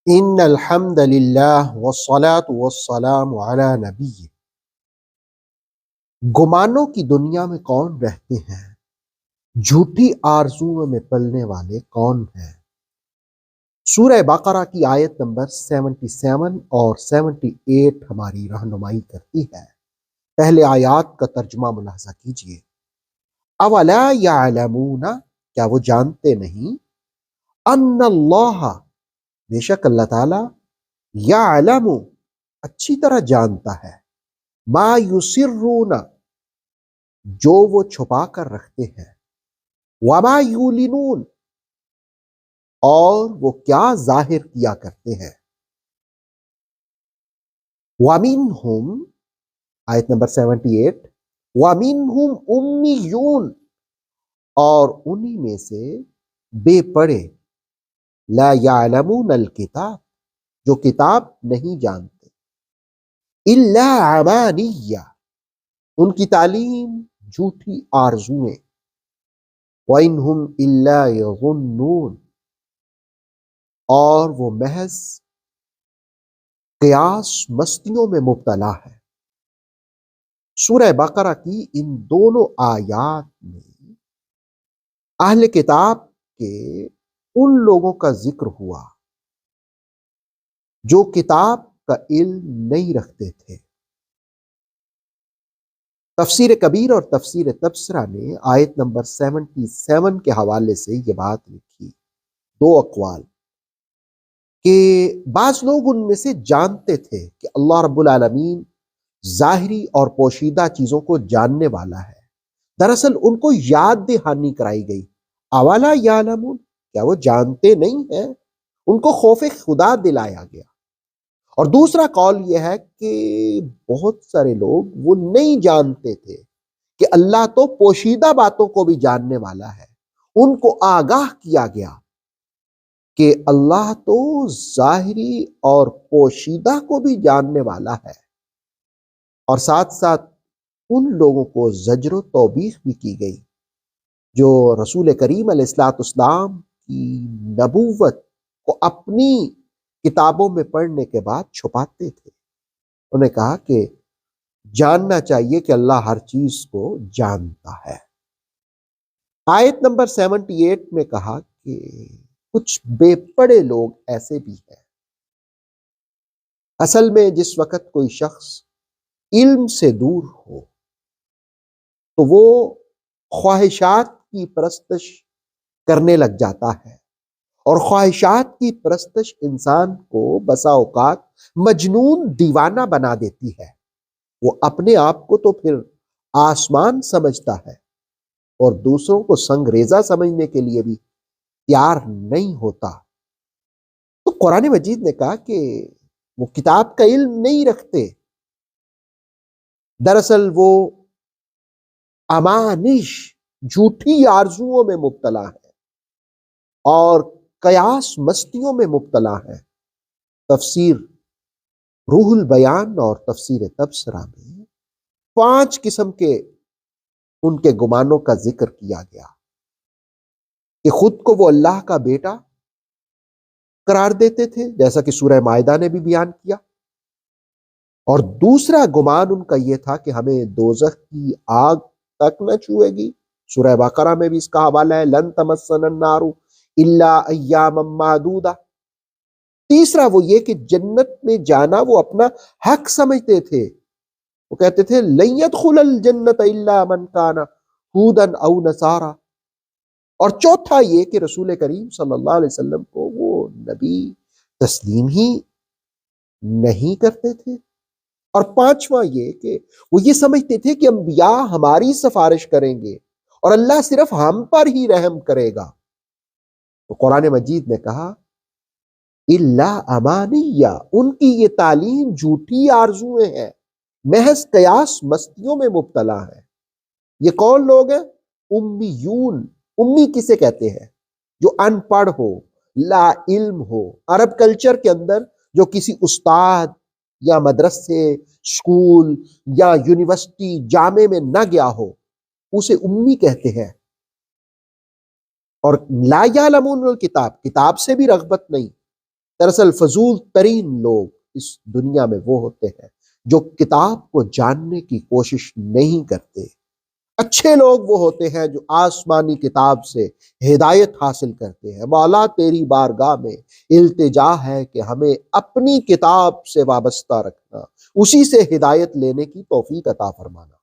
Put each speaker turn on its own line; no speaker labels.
ان الحمد للہ والصلاة والسلام علی نبی۔ گمانوں کی دنیا میں کون رہتے ہیں؟ جھوٹی آرزوؤں میں پلنے والے کون ہیں؟ سورہ بقرہ کی آیت نمبر 77 اور 78 ہماری رہنمائی کرتی ہے۔ پہلے آیات کا ترجمہ ملاحظہ کیجئے۔ اولا یعلمون، کیا وہ جانتے نہیں؟ ان اللہ، بے شک اللہ تعالی، یعلم، اچھی طرح جانتا ہے، ما یسرون، جو وہ چھپا کر رکھتے ہیں، وما یولنون، اور وہ کیا ظاہر کیا کرتے ہیں۔ وَمِنْهُمْ، آیت نمبر 78، وَمِنْهُمْ اُمِّيُّونَ، اور انہی میں سے بے پڑھے، لا يعلمون الکتاب، جو کتاب نہیں جانتے، الا امانیہ، ان کی تعلیم جھوٹی آرزویں، وَإِنْهُمْ إِلَّا يَظُنُّونَ، اور وہ محض قیاس مستیوں میں مبتلا ہے۔ سورہ بقرہ کی ان دونوں آیات میں اہل کتاب کے ان لوگوں کا ذکر ہوا جو کتاب کا علم نہیں رکھتے تھے۔ تفسیر کبیر اور تفسیر تبصرہ نے آیت نمبر 77 کے حوالے سے یہ بات لکھی، دو اقوال، کہ بعض لوگ ان میں سے جانتے تھے کہ اللہ رب العالمین ظاہری اور پوشیدہ چیزوں کو جاننے والا ہے، دراصل ان کو یاد دہانی کرائی گئی۔ اولا یعلمون، کیا وہ جانتے نہیں ہیں؟ ان کو خوف خدا دلایا گیا۔ اور دوسرا قول یہ ہے کہ بہت سارے لوگ وہ نہیں جانتے تھے کہ اللہ تو پوشیدہ باتوں کو بھی جاننے والا ہے، ان کو آگاہ کیا گیا کہ اللہ تو ظاہری اور پوشیدہ کو بھی جاننے والا ہے، اور ساتھ ساتھ ان لوگوں کو زجر و توبیخ بھی کی گئی جو رسول کریم علیہ السلام کی نبوت کو اپنی کتابوں میں پڑھنے کے بعد چھپاتے تھے۔ انہوں نے کہا کہ جاننا چاہیے کہ اللہ ہر چیز کو جانتا ہے۔ آیت نمبر 78 میں کہا کہ کچھ بے پڑھے لوگ ایسے بھی ہیں۔ اصل میں جس وقت کوئی شخص علم سے دور ہو تو وہ خواہشات کی پرستش کرنے لگ جاتا ہے، اور خواہشات کی پرستش انسان کو بسا اوقات مجنون دیوانہ بنا دیتی ہے۔ وہ اپنے آپ کو تو پھر آسمان سمجھتا ہے اور دوسروں کو سنگریزہ سمجھنے کے لیے بھی تیار نہیں ہوتا۔ تو قرآن مجید نے کہا کہ وہ کتاب کا علم نہیں رکھتے، دراصل وہ امانش، جھوٹی آرزوؤں میں مبتلا ہے اور قیاس مستیوں میں مبتلا ہے۔ تفسیر روح البیان اور تفسیر تبصرہ میں 5 قسم کے ان کے گمانوں کا ذکر کیا گیا کہ خود کو وہ اللہ کا بیٹا قرار دیتے تھے، جیسا کہ سورہ مائدہ نے بھی بیان کیا، اور دوسرا گمان ان کا یہ تھا کہ ہمیں دوزخ کی آگ تک نہ چھوئے گی۔ سورہ بقرہ میں بھی اس کا حوالہ ہے، لن تمسنا النار الا ایاما معدودہ۔ تیسرا وہ یہ کہ جنت میں جانا وہ اپنا حق سمجھتے تھے، وہ کہتے تھے لن يدخل الجنت الا من کان ہودا او نصارا۔ اور چوتھا یہ کہ رسول کریم صلی اللہ علیہ وسلم کو وہ نبی تسلیم ہی نہیں کرتے تھے۔ اور پانچواں یہ کہ وہ یہ سمجھتے تھے کہ انبیاء ہماری سفارش کریں گے اور اللہ صرف ہم پر ہی رحم کرے گا۔ تو قرآن مجید نے کہا الا امانیہ، ان کی یہ تعلیم جھوٹی آرزویں ہیں، محض قیاس مستیوں میں مبتلا ہے۔ یہ کون لوگ ہیں؟ امیون۔ امی کسے کہتے ہیں؟ جو ان پڑھ ہو، لا علم ہو۔ عرب کلچر کے اندر جو کسی استاد یا مدرسے، اسکول یا یونیورسٹی، جامعے میں نہ گیا ہو اسے امی کہتے ہیں۔ اور لا یعلمون الکتاب، کتاب سے بھی رغبت نہیں، دراصل فضول ترین لوگ اس دنیا میں وہ ہوتے ہیں جو کتاب کو جاننے کی کوشش نہیں کرتے۔ اچھے لوگ وہ ہوتے ہیں جو آسمانی کتاب سے ہدایت حاصل کرتے ہیں۔ مولا تیری بارگاہ میں التجا ہے کہ ہمیں اپنی کتاب سے وابستہ رکھنا، اسی سے ہدایت لینے کی توفیق عطا فرمانا۔